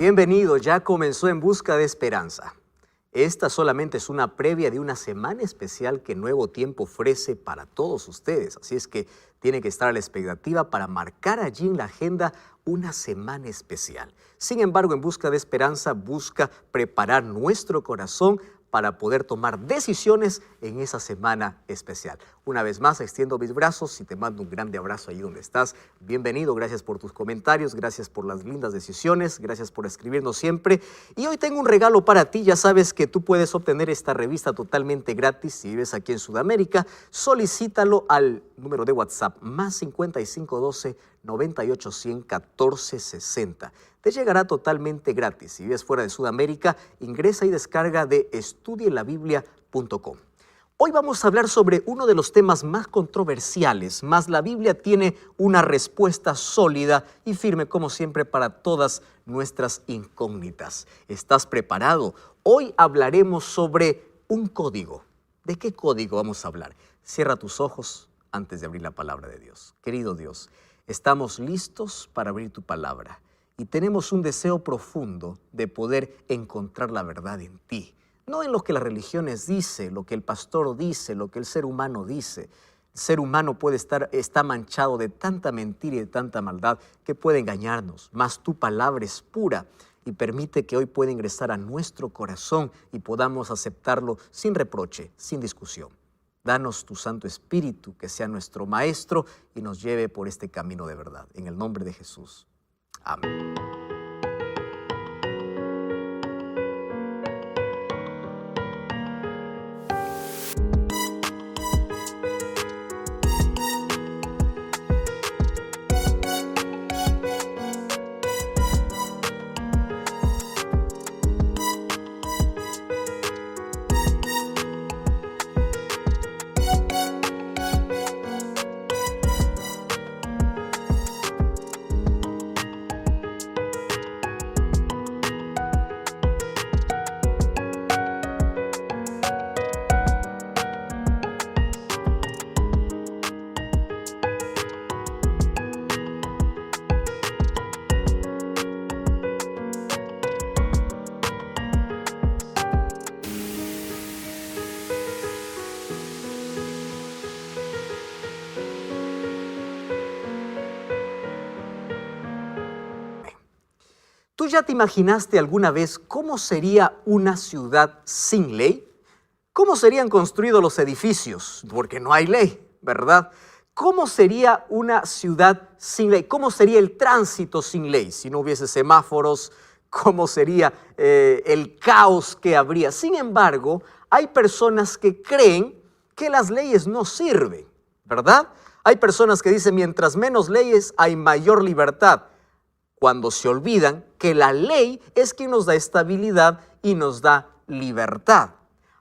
Bienvenido, ya comenzó En Busca de Esperanza. Esta solamente es una previa de una semana especial que Nuevo Tiempo ofrece para todos ustedes. Así es que tiene que estar a la expectativa para marcar allí en la agenda una semana especial. Sin embargo, En Busca de Esperanza busca preparar nuestro corazón para poder tomar decisiones en esa semana especial. Una vez más, extiendo mis brazos y te mando un grande abrazo allí donde estás. Bienvenido, gracias por tus comentarios, gracias por las lindas decisiones, gracias por escribirnos siempre. Y hoy tengo un regalo para ti. Ya sabes que tú puedes obtener esta revista totalmente gratis si vives aquí en Sudamérica. Solicítalo al número de WhatsApp más 5512 9810 1460. Te llegará totalmente gratis. Si vives fuera de Sudamérica, ingresa y descarga de estudielabiblia.com. Hoy vamos a hablar sobre uno de los temas más controversiales, mas la Biblia tiene una respuesta sólida y firme como siempre para todas nuestras incógnitas. ¿Estás preparado? Hoy hablaremos sobre un código. ¿De qué código vamos a hablar? Cierra tus ojos antes de abrir la palabra de Dios. Querido Dios, estamos listos para abrir tu palabra. Y tenemos un deseo profundo de poder encontrar la verdad en ti. No en lo que las religiones dicen, lo que el pastor dice, lo que el ser humano dice. El ser humano está manchado de tanta mentira y de tanta maldad que puede engañarnos. Mas tu palabra es pura y permite que hoy pueda ingresar a nuestro corazón y podamos aceptarlo sin reproche, sin discusión. Danos tu Santo Espíritu, que sea nuestro Maestro y nos lleve por este camino de verdad. En el nombre de Jesús. Amén. ¿Tú ya te imaginaste alguna vez cómo sería una ciudad sin ley? ¿Cómo serían construidos los edificios? Porque no hay ley, ¿verdad? ¿Cómo sería una ciudad sin ley? ¿Cómo sería el tránsito sin ley? Si no hubiese semáforos, ¿cómo sería el caos que habría? Sin embargo, hay personas que creen que las leyes no sirven, ¿verdad? Hay personas que dicen, mientras menos leyes hay mayor libertad, cuando se olvidan que la ley es quien nos da estabilidad y nos da libertad.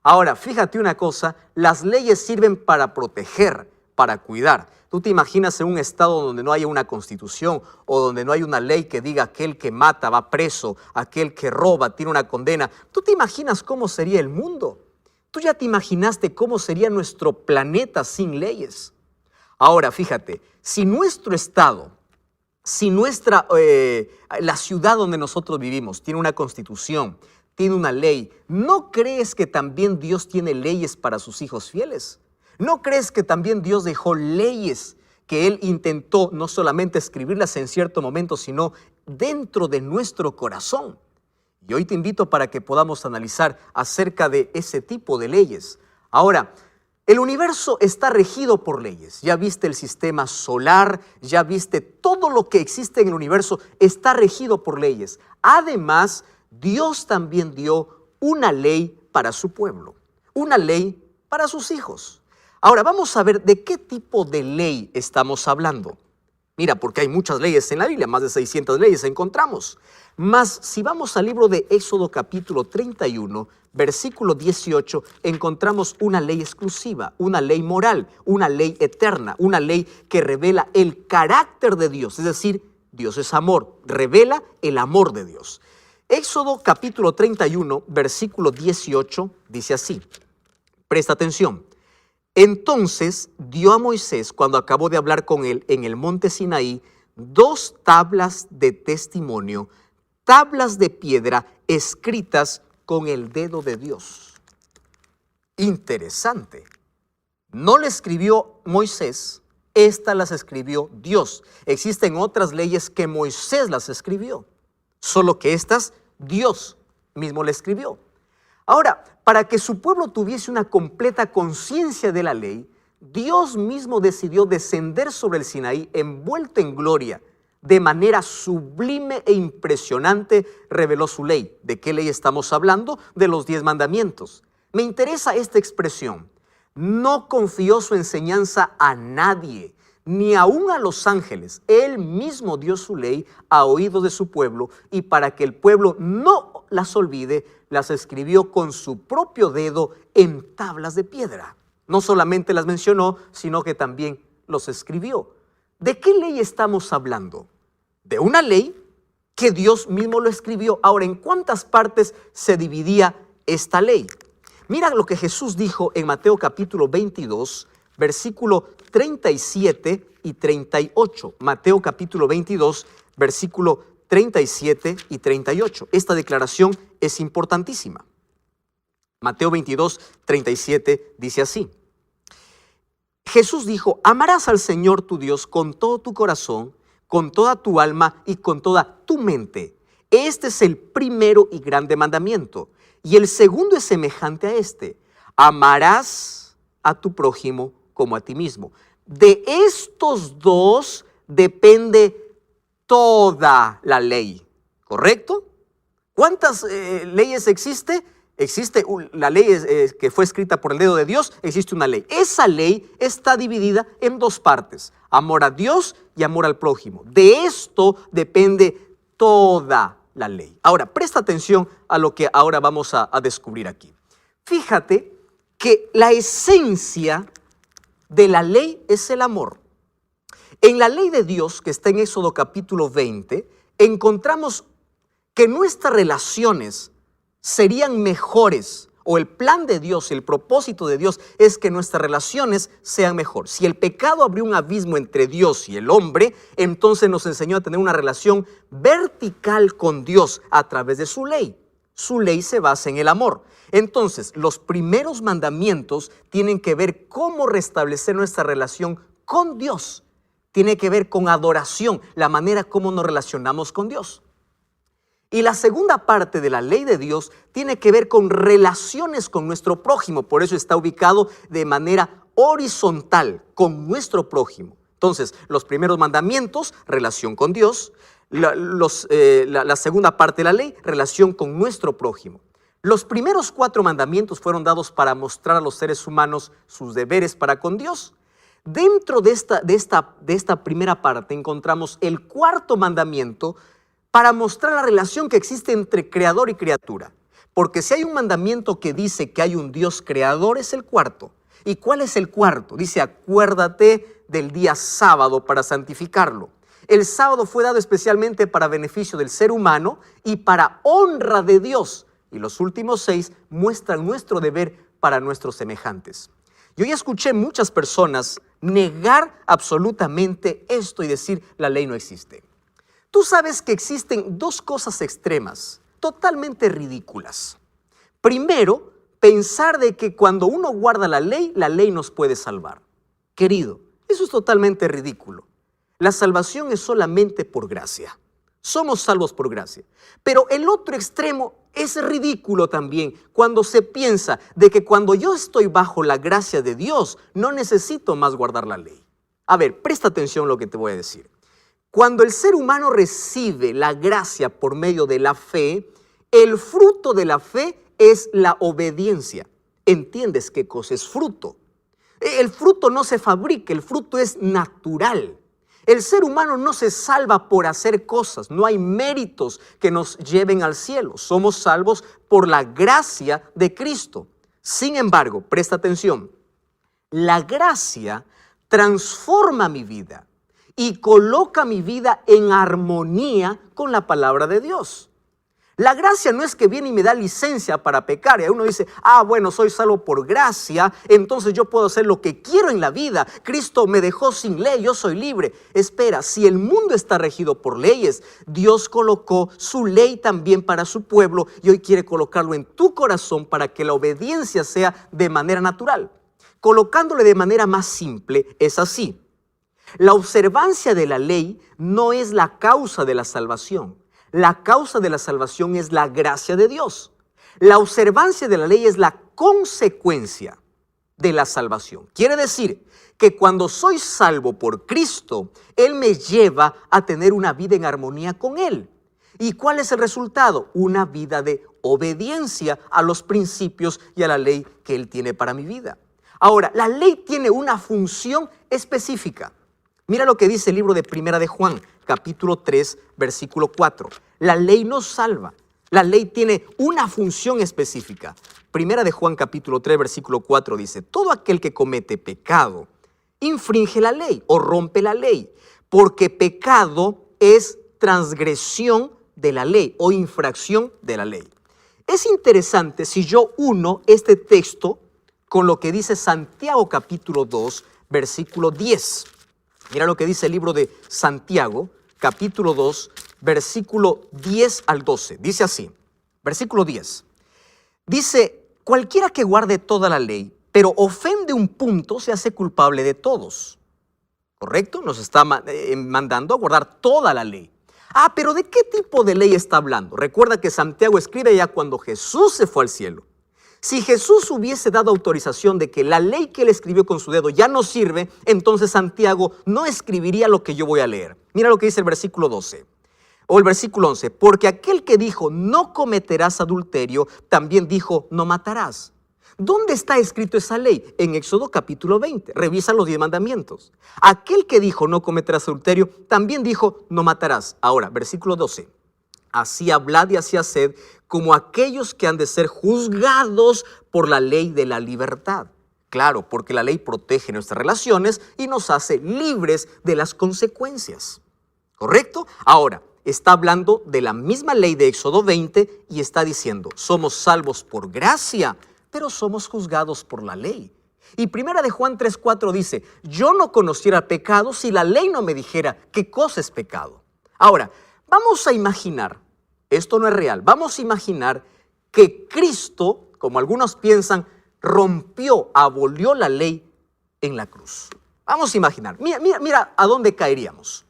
Ahora, fíjate una cosa, las leyes sirven para proteger, para cuidar. ¿Tú te imaginas en un estado donde no haya una constitución o donde no hay una ley que diga aquel que mata va preso, aquel que roba tiene una condena? ¿Tú te imaginas cómo sería el mundo? ¿Tú ya te imaginaste cómo sería nuestro planeta sin leyes? Ahora, fíjate, si nuestro estado, si la ciudad donde nosotros vivimos tiene una constitución, tiene una ley, ¿no crees que también Dios tiene leyes para sus hijos fieles? ¿No crees que también Dios dejó leyes que Él intentó no solamente escribirlas en cierto momento, sino dentro de nuestro corazón? Y hoy te invito para que podamos analizar acerca de ese tipo de leyes. Ahora, el universo está regido por leyes. Ya viste el sistema solar, ya viste todo lo que existe en el universo está regido por leyes. Además, Dios también dio una ley para su pueblo, una ley para sus hijos. Ahora vamos a ver de qué tipo de ley estamos hablando. Mira, porque hay muchas leyes en la Biblia, más de 600 leyes encontramos. Mas si vamos al libro de Éxodo capítulo 31, versículo 18, encontramos una ley exclusiva, una ley moral, una ley eterna, una ley que revela el carácter de Dios. Es decir, Dios es amor, revela el amor de Dios. Éxodo capítulo 31, versículo 18, dice así. Presta atención. Entonces dio a Moisés, cuando acabó de hablar con él en el monte Sinaí, 2 tablas de testimonio, tablas de piedra escritas con el dedo de Dios. Interesante. No le escribió Moisés, estas las escribió Dios. Existen otras leyes que Moisés las escribió, solo que estas Dios mismo le escribió. Ahora, para que su pueblo tuviese una completa conciencia de la ley, Dios mismo decidió descender sobre el Sinaí envuelto en gloria. De manera sublime e impresionante reveló su ley. ¿De qué ley estamos hablando? De los 10 mandamientos. Me interesa esta expresión. No confió su enseñanza a nadie, ni aun a los ángeles. Él mismo dio su ley a oídos de su pueblo, y para que el pueblo no las olvide, las escribió con su propio dedo en tablas de piedra. No solamente las mencionó, sino que también los escribió. ¿De qué ley estamos hablando? De una ley que Dios mismo lo escribió. Ahora, ¿en cuántas partes se dividía esta ley? Mira lo que Jesús dijo en Mateo capítulo 22, versículo 37 y 38. Mateo capítulo 22, versículo 37 y 38. Esta declaración es importantísima. Mateo 22, 37 dice así. Jesús dijo, amarás al Señor tu Dios con todo tu corazón, con toda tu alma y con toda tu mente. Este es el primero y grande mandamiento. Y el segundo es semejante a este. Amarás a tu prójimo como a ti mismo. De estos dos depende toda la ley. ¿Correcto? ¿Cuántas leyes existe? Existe la ley que fue escrita por el dedo de Dios, existe una ley. Esa ley está dividida en 2 partes, amor a Dios y amor al prójimo. De esto depende toda la ley. Ahora, presta atención a lo que ahora vamos a descubrir aquí. Fíjate que la esencia de la ley es el amor. En la ley de Dios, que está en Éxodo capítulo 20, encontramos que nuestras relaciones serían mejores, o el plan de Dios, el propósito de Dios es que nuestras relaciones sean mejor. Si el pecado abrió un abismo entre Dios y el hombre, entonces nos enseñó a tener una relación vertical con Dios a través de su ley. Su ley se basa en el amor. Entonces, los primeros mandamientos tienen que ver cómo restablecer nuestra relación con Dios. Tiene que ver con adoración, la manera como nos relacionamos con Dios. Y la segunda parte de la ley de Dios tiene que ver con relaciones con nuestro prójimo. Por eso está ubicado de manera horizontal con nuestro prójimo. Entonces, los primeros mandamientos, relación con Dios. La segunda parte de la ley, relación con nuestro prójimo. Los primeros 4 mandamientos fueron dados para mostrar a los seres humanos sus deberes para con Dios. Dentro de esta primera parte encontramos el 4.º mandamiento para mostrar la relación que existe entre creador y criatura. Porque si hay un mandamiento que dice que hay un Dios creador, es el 4. ¿Y cuál es el 4? Dice, acuérdate del día sábado para santificarlo. El sábado fue dado especialmente para beneficio del ser humano y para honra de Dios. Y los últimos 6 muestran nuestro deber para nuestros semejantes. Yo ya escuché muchas personas negar absolutamente esto y decir, la ley no existe. Tú sabes que existen 2 cosas extremas, totalmente ridículas. Primero, pensar de que cuando uno guarda la ley nos puede salvar. Querido, eso es totalmente ridículo. La salvación es solamente por gracia. Somos salvos por gracia. Pero el otro extremo es ridículo también, cuando se piensa de que cuando yo estoy bajo la gracia de Dios, no necesito más guardar la ley. A ver, presta atención a lo que te voy a decir. Cuando el ser humano recibe la gracia por medio de la fe, el fruto de la fe es la obediencia. ¿Entiendes qué cosa es fruto? El fruto no se fabrica, el fruto es natural. El ser humano no se salva por hacer cosas, no hay méritos que nos lleven al cielo. Somos salvos por la gracia de Cristo. Sin embargo, presta atención, la gracia transforma mi vida y coloca mi vida en armonía con la palabra de Dios. La gracia no es que viene y me da licencia para pecar. Y uno dice, bueno, soy salvo por gracia, entonces yo puedo hacer lo que quiero en la vida. Cristo me dejó sin ley, yo soy libre. Espera, si el mundo está regido por leyes, Dios colocó su ley también para su pueblo y hoy quiere colocarlo en tu corazón para que la obediencia sea de manera natural. Colocándole de manera más simple, es así. La observancia de la ley no es la causa de la salvación. La causa de la salvación es la gracia de Dios. La observancia de la ley es la consecuencia de la salvación. Quiere decir que cuando soy salvo por Cristo, Él me lleva a tener una vida en armonía con Él. ¿Y cuál es el resultado? Una vida de obediencia a los principios y a la ley que Él tiene para mi vida. Ahora, la ley tiene una función específica. Mira lo que dice el libro de Primera de Juan, capítulo 3, versículo 4. La ley nos salva. La ley tiene una función específica. Primera de Juan, capítulo 3, versículo 4 dice, todo aquel que comete pecado infringe la ley o rompe la ley, porque pecado es transgresión de la ley o infracción de la ley. Es interesante si yo uno este texto con lo que dice Santiago, capítulo 2, versículo 10. Mira lo que dice el libro de Santiago, capítulo 2, versículo 10 al 12. Dice así, versículo 10. Dice, cualquiera que guarde toda la ley, pero ofende un punto, se hace culpable de todos. ¿Correcto? Nos está mandando a guardar toda la ley. Pero ¿de qué tipo de ley está hablando? Recuerda que Santiago escribe ya cuando Jesús se fue al cielo. Si Jesús hubiese dado autorización de que la ley que él escribió con su dedo ya no sirve, entonces Santiago no escribiría lo que yo voy a leer. Mira lo que dice el versículo 12 o el versículo 11. Porque aquel que dijo no cometerás adulterio, también dijo no matarás. ¿Dónde está escrito esa ley? En Éxodo capítulo 20. Revisa los 10 mandamientos. Aquel que dijo no cometerás adulterio, también dijo no matarás. Ahora, versículo 12. Así hablad y así haced como aquellos que han de ser juzgados por la ley de la libertad. Claro, porque la ley protege nuestras relaciones y nos hace libres de las consecuencias. ¿Correcto? Ahora, está hablando de la misma ley de Éxodo 20 y está diciendo, somos salvos por gracia, pero somos juzgados por la ley. Y Primera de Juan 3:4 dice, yo no conociera pecado si la ley no me dijera qué cosa es pecado. Ahora, vamos a imaginar, esto no es real, vamos a imaginar que Cristo, como algunos piensan, rompió, abolió la ley en la cruz. Vamos a imaginar, mira a dónde caeríamos.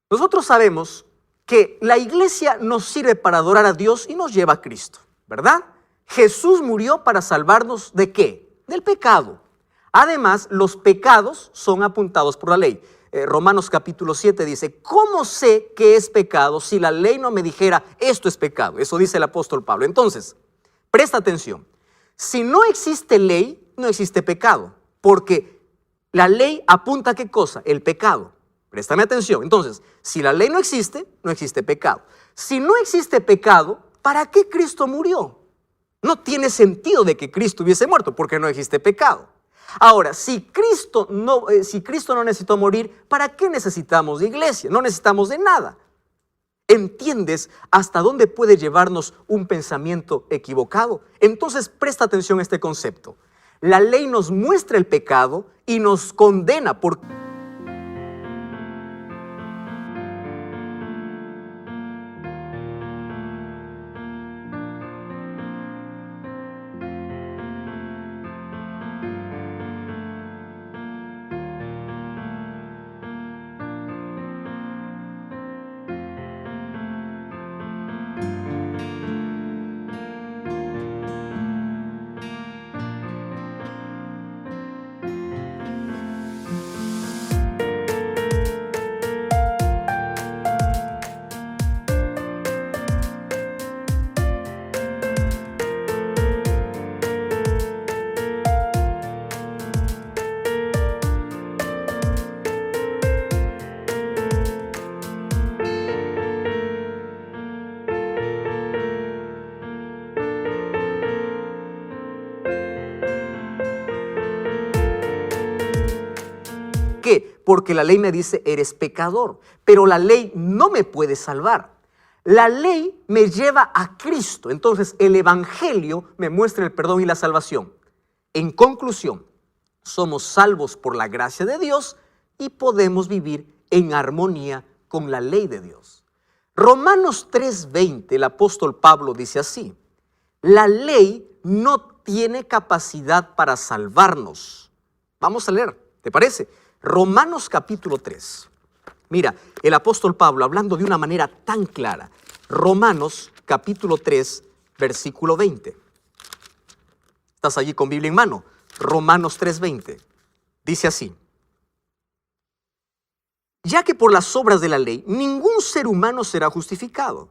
Nosotros sabemos que la iglesia nos sirve para adorar a Dios y nos lleva a Cristo, ¿verdad? Jesús murió para salvarnos ¿de qué? Del pecado. Además, los pecados son apuntados por la ley. Romanos capítulo 7 dice, ¿cómo sé que es pecado si la ley no me dijera esto es pecado? Eso dice el apóstol Pablo. Entonces, presta atención. Si no existe ley, no existe pecado, porque la ley apunta a ¿qué cosa? El pecado. Préstame atención. Entonces, si la ley no existe pecado. Si no existe pecado, ¿para qué Cristo murió? No tiene sentido de que Cristo hubiese muerto porque no existe pecado. Ahora, si Cristo no necesitó morir, ¿para qué necesitamos de iglesia? No necesitamos de nada. ¿Entiendes hasta dónde puede llevarnos un pensamiento equivocado? Entonces, presta atención a este concepto. La ley nos muestra el pecado y nos condena por ¿Qué? Porque la ley me dice, eres pecador, pero la ley no me puede salvar. la ley me lleva a Cristo. Entonces, el evangelio me muestra el perdón y la salvación. En conclusión, somos salvos por la gracia de Dios y podemos vivir en armonía con la ley de Dios. Romanos 3:20, el apóstol Pablo dice así: la ley no tiene capacidad para salvarnos. Vamos a leer, ¿te parece? Romanos capítulo 3. Mira, el apóstol Pablo hablando de una manera tan clara. Romanos capítulo 3, versículo 20. ¿Estás allí con Biblia en mano? Romanos 3:20. Dice así: ya que por las obras de la ley ningún ser humano será justificado.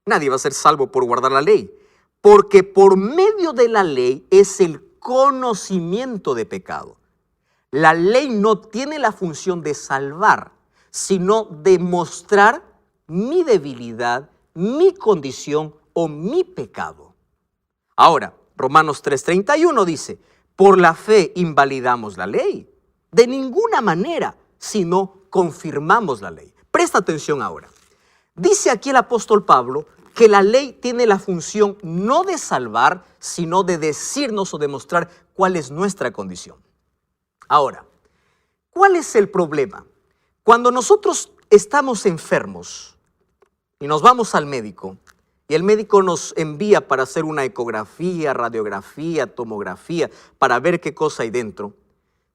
Nadie va a ser salvo por guardar la ley, porque por medio de la ley es el conocimiento de pecado. La ley no tiene la función de salvar, sino de mostrar mi debilidad, mi condición o mi pecado. Ahora, Romanos 3:31 dice: por la fe invalidamos la ley. De ninguna manera, sino confirmamos la ley. Presta atención ahora. Dice aquí el apóstol Pablo que la ley tiene la función no de salvar, sino de decirnos o demostrar cuál es nuestra condición. Ahora, ¿cuál es el problema? Cuando nosotros estamos enfermos y nos vamos al médico, y el médico nos envía para hacer una ecografía, radiografía, tomografía, para ver qué cosa hay dentro.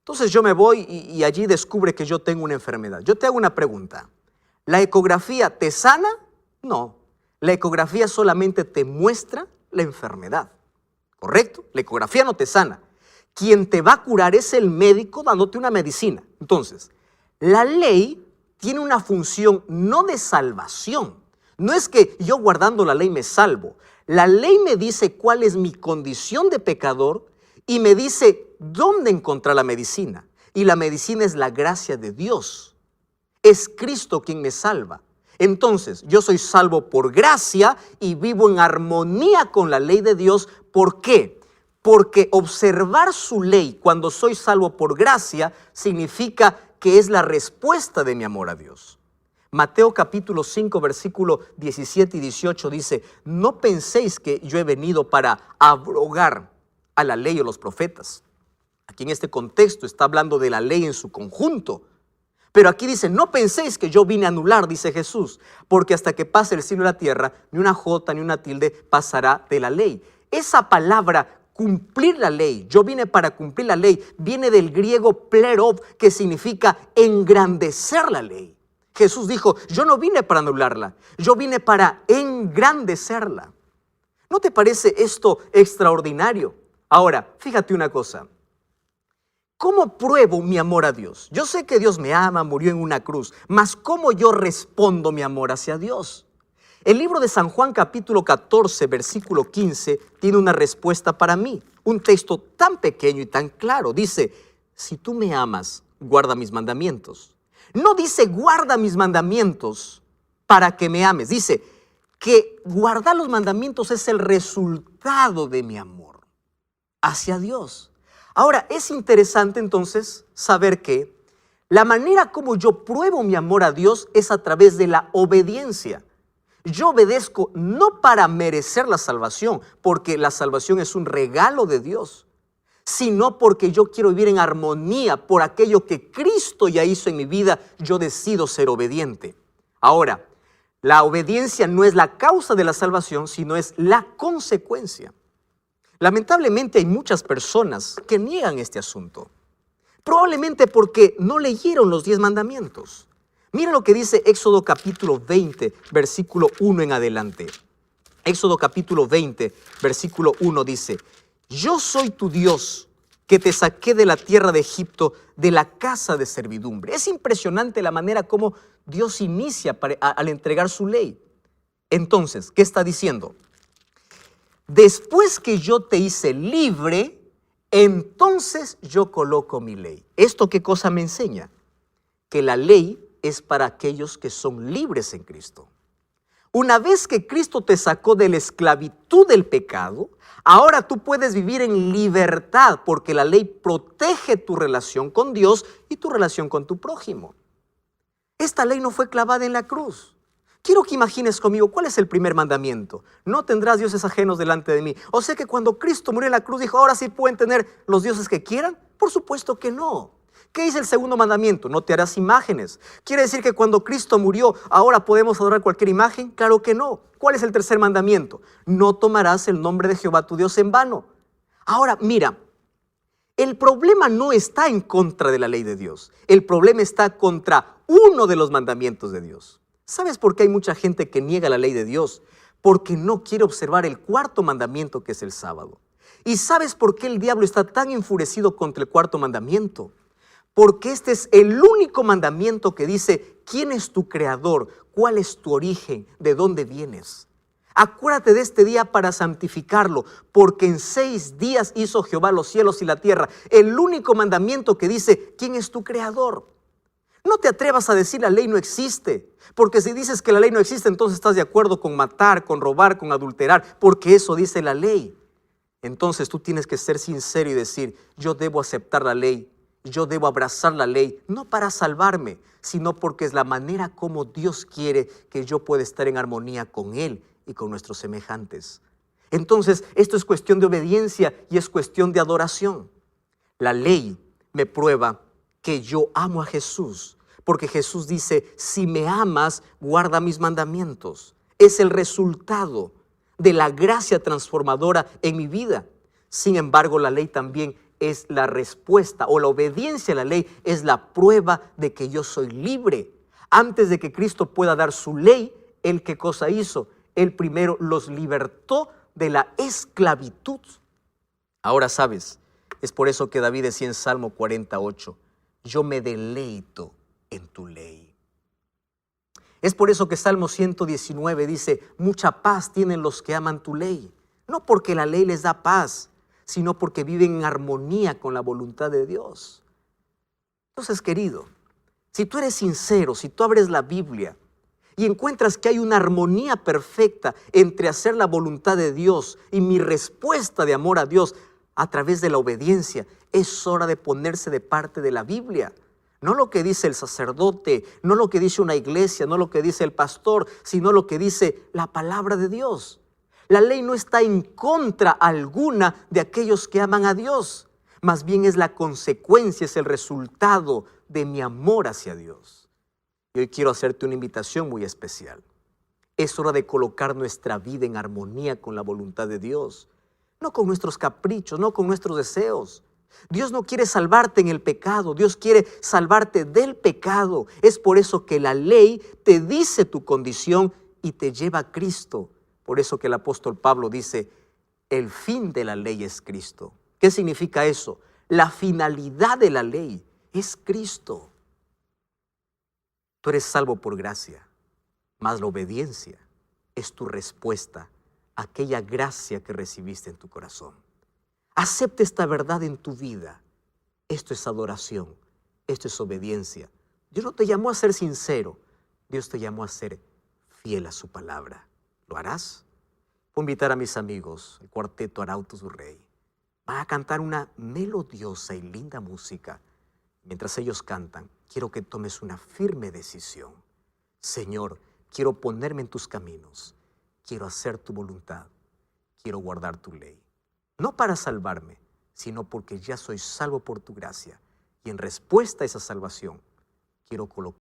Entonces yo me voy y allí descubre que yo tengo una enfermedad. Yo te hago una pregunta. ¿La ecografía te sana? No. La ecografía solamente te muestra la enfermedad. ¿Correcto? La ecografía no te sana. Quien te va a curar es el médico dándote una medicina. Entonces, la ley tiene una función no de salvación. No es que yo guardando la ley me salvo. La ley me dice cuál es mi condición de pecador y me dice dónde encontrar la medicina. Y la medicina es la gracia de Dios. Es Cristo quien me salva. Entonces, yo soy salvo por gracia y vivo en armonía con la ley de Dios. ¿Por qué? Porque observar su ley cuando soy salvo por gracia significa que es la respuesta de mi amor a Dios. Mateo capítulo 5, versículo 17 y 18 dice: no penséis que yo he venido para abrogar a la ley o los profetas. Aquí en este contexto está hablando de la ley en su conjunto. Pero aquí dice: no penséis que yo vine a anular, dice Jesús, porque hasta que pase el cielo y la tierra, ni una jota ni una tilde pasará de la ley. Esa palabra, cumplir la ley, yo vine para cumplir la ley, viene del griego plerov, que significa engrandecer la ley. Jesús dijo: yo no vine para anularla, yo vine para engrandecerla. ¿No te parece esto extraordinario? Ahora, fíjate una cosa. ¿Cómo pruebo mi amor a Dios? Yo sé que Dios me ama, murió en una cruz, mas ¿cómo yo respondo mi amor hacia Dios? El libro de San Juan capítulo 14, versículo 15, tiene una respuesta para mí. Un texto tan pequeño y tan claro. Dice: si tú me amas, guarda mis mandamientos. No dice guarda mis mandamientos para que me ames. Dice que guardar los mandamientos es el resultado de mi amor hacia Dios. Ahora, es interesante entonces saber que la manera como yo pruebo mi amor a Dios es a través de la obediencia. Yo obedezco no para merecer la salvación, porque la salvación es un regalo de Dios, sino porque yo quiero vivir en armonía por aquello que Cristo ya hizo en mi vida. Yo decido ser obediente. Ahora, la obediencia no es la causa de la salvación, sino es la consecuencia. Lamentablemente hay muchas personas que niegan este asunto, probablemente porque no leyeron los 10 mandamientos. Mira lo que dice Éxodo capítulo 20, versículo 1 en adelante. Éxodo capítulo 20, versículo 1 dice: yo soy tu Dios, que te saqué de la tierra de Egipto, de la casa de servidumbre. Es impresionante la manera como Dios inicia al entregar su ley. Entonces, ¿qué está diciendo? Después que yo te hice libre, entonces yo coloco mi ley. ¿Esto qué cosa me enseña? Que la ley es para aquellos que son libres en Cristo. Una vez que Cristo te sacó de la esclavitud del pecado, ahora tú puedes vivir en libertad, porque la ley protege tu relación con Dios y tu relación con tu prójimo. Esta ley no fue clavada en la cruz. Quiero que imagines conmigo cuál es el primer mandamiento. No tendrás dioses ajenos delante de mí. O sea que cuando Cristo murió en la cruz dijo, ahora sí pueden tener los dioses que quieran. Por supuesto que no. ¿Qué dice el segundo mandamiento? No te harás imágenes. ¿Quiere decir que cuando Cristo murió ahora podemos adorar cualquier imagen? Claro que no. ¿Cuál es el tercer mandamiento? No tomarás el nombre de Jehová tu Dios en vano. Ahora mira, el problema no está en contra de la ley de Dios. El problema está contra uno de los mandamientos de Dios. ¿Sabes por qué hay mucha gente que niega la ley de Dios? Porque no quiere observar el cuarto mandamiento, que es el sábado. ¿Y sabes por qué el diablo está tan enfurecido contra el cuarto mandamiento? Porque este es el único mandamiento que dice, ¿quién es tu creador? ¿Cuál es tu origen? ¿De dónde vienes? Acuérdate de este día para santificarlo, porque en 6 días hizo Jehová los cielos y la tierra. El único mandamiento que dice, ¿quién es tu creador? No te atrevas a decir la ley no existe, porque si dices que la ley no existe, entonces estás de acuerdo con matar, con robar, con adulterar, porque eso dice la ley. Entonces tú tienes que ser sincero y decir, yo debo aceptar la ley, yo debo abrazar la ley, no para salvarme, sino porque es la manera como Dios quiere que yo pueda estar en armonía con Él y con nuestros semejantes. Entonces, esto es cuestión de obediencia y es cuestión de adoración. La ley me prueba que yo amo a Jesús, porque Jesús dice, si me amas, guarda mis mandamientos. Es el resultado de la gracia transformadora en mi vida. Sin embargo, la ley también es la respuesta, o la obediencia a la ley es la prueba de que yo soy libre. Antes de que Cristo pueda dar su ley, ¿Él qué cosa hizo? Él primero los libertó de la esclavitud. Ahora sabes, es por eso que David decía en Salmo 48, yo me deleito en tu ley. Es por eso que Salmo 119 dice, mucha paz tienen los que aman tu ley. No porque la ley les da paz, sino porque viven en armonía con la voluntad de Dios. Entonces, querido, si tú eres sincero, si tú abres la Biblia y encuentras que hay una armonía perfecta entre hacer la voluntad de Dios y mi respuesta de amor a Dios a través de la obediencia, es hora de ponerse de parte de la Biblia. No lo que dice el sacerdote, no lo que dice una iglesia, no lo que dice el pastor, sino lo que dice la palabra de Dios. La ley no está en contra alguna de aquellos que aman a Dios. Más bien es la consecuencia, es el resultado de mi amor hacia Dios. Y hoy quiero hacerte una invitación muy especial. Es hora de colocar nuestra vida en armonía con la voluntad de Dios. No con nuestros caprichos, no con nuestros deseos. Dios no quiere salvarte en el pecado, Dios quiere salvarte del pecado. Es por eso que la ley te dice tu condición y te lleva a Cristo. Por eso que el apóstol Pablo dice, el fin de la ley es Cristo. ¿Qué significa eso? La finalidad de la ley es Cristo. Tú eres salvo por gracia, mas la obediencia es tu respuesta a aquella gracia que recibiste en tu corazón. Acepta esta verdad en tu vida. Esto es adoración, esto es obediencia. Dios no te llamó a ser sincero, Dios te llamó a ser fiel a su palabra. ¿Lo harás? Voy a invitar a mis amigos, el cuarteto Arauto su Rey. Van a cantar una melodiosa y linda música. Mientras ellos cantan, quiero que tomes una firme decisión. Señor, quiero ponerme en tus caminos. Quiero hacer tu voluntad. Quiero guardar tu ley. No para salvarme, sino porque ya soy salvo por tu gracia. Y en respuesta a esa salvación, quiero colocar